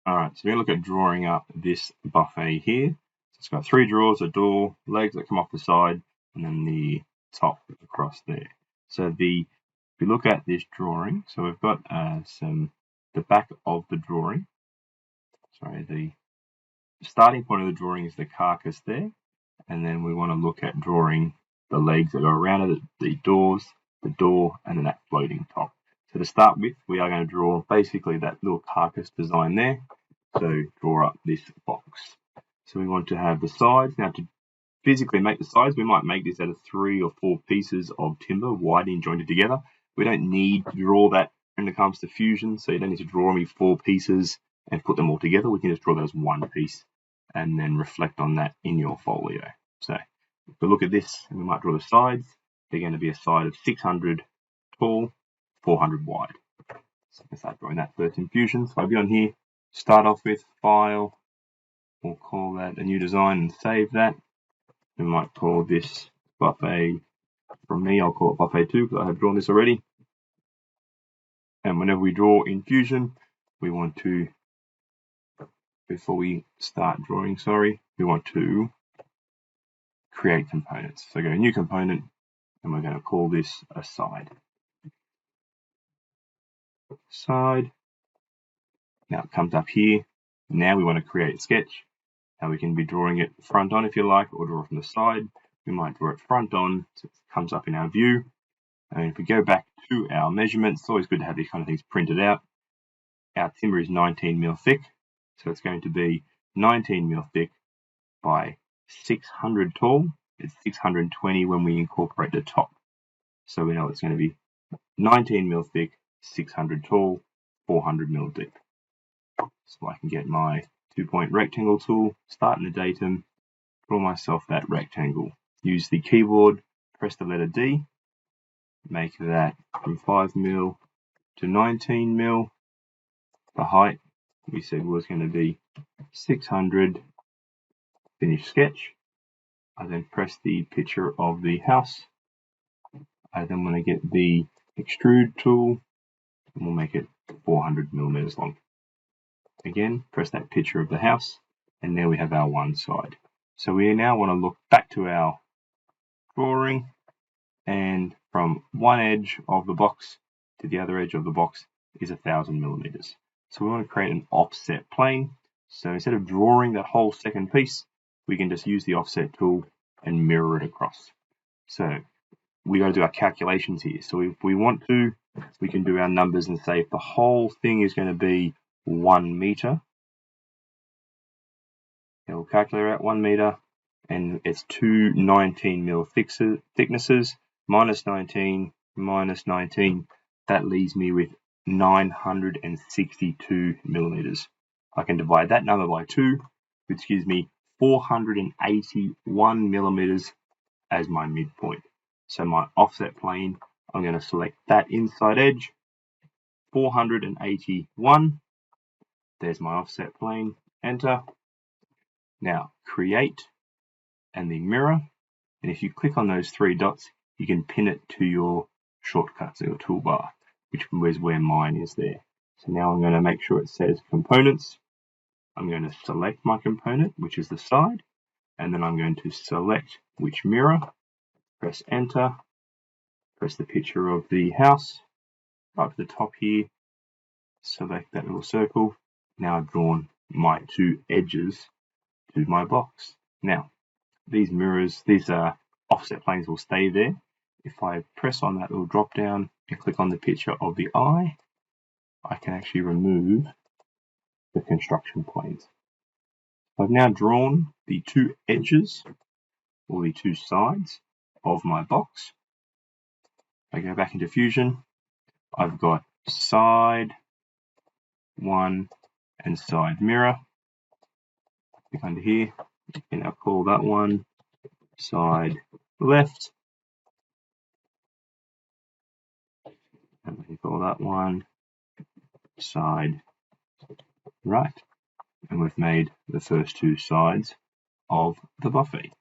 Alright, so we look at drawing up this buffet here. So it's got 3 drawers, a door, legs that come off the side, and then the top across there. So if you look at this drawing, so we've got the back of the drawing. Sorry, the starting point of the drawing is the carcass there, and then we want to look at drawing the legs that go around it, the doors, the door, and then that floating top. So to start with, we are going to draw basically that little carcass design there. So draw up this box. So we want to have the sides. Now to physically make the sides, we might make this out of 3 or 4 pieces of timber, wide and jointed together. We don't need to draw that when it comes to fusion, so you don't need to draw me 4 pieces and put them all together. We can just draw that as one piece and then reflect on that in your folio. So if we look at this, and we might draw the sides, they're going to be a side of 600 tall, 400 wide. So let's start drawing that first in Fusion. So I'll be on here, start off with File, we'll call that a new design and save that. We might call this Buffet, from me I'll call it Buffet 2 because I have drawn this already. And whenever we draw in Fusion, we want to, before we start drawing, we want to create components. So go to new component, and we're going to call this a side. Side. Now it comes up here. Now we want to create a sketch. Now we can be drawing it front on if you like, or draw from the side. We might draw it front on, so it comes up in our view. And if we go back to our measurements, it's always good to have these kind of things printed out. Our timber is 19 mil thick, so it's going to be 19 mil thick by 600 tall. It's 620 when we incorporate the top. So we know it's going to be 19 mil thick, 600 tall, 400 mil deep. So I can get my 2-point rectangle tool, start in the datum, draw myself that rectangle. Use the keyboard, press the letter D, make that from 5 mil to 19 mil. The height we said was going to be 600. Finish sketch. I then press the picture of the house. I then want to get the extrude tool, and we'll make it 400 millimeters long. Again, press that picture of the house, and there we have our one side. So we now want to look back to our drawing, and from one edge of the box to the other edge of the box is 1000 millimeters. So we want to create an offset plane. So instead of drawing that whole second piece, we can just use the offset tool and mirror it across. So we got to do our calculations here. So if we want to, we can do our numbers and say if the whole thing is going to be 1 meter, it will calculate out 1 meter, and it's 2 19 mil thicknesses, minus 19, minus 19, that leaves me with 962 millimeters. I can divide that number by 2, which gives me 481 millimeters as my midpoint. So my offset plane, I'm going to select that inside edge, 481. There's my offset plane, enter. Now create and the mirror, and if you click on those 3 dots, you can pin it to your shortcuts or your toolbar, which is where mine is there. So now I'm going to make sure it says components. I'm going to select my component, which is the side, and then I'm going to select which mirror, press enter, press the picture of the house, up to the top here, select that little circle. Now I've drawn my 2 edges to my box. Now, these mirrors, these offset planes will stay there. If I press on that little drop down and click on the picture of the eye, I can actually remove the construction planes. I've now drawn the 2 edges, or the 2 sides of my box. I go back into Fusion. I've got side 1 and side mirror. Click under here, and I'll call that one side left, and we can call that one side right. And we've made the first 2 sides of the buffet.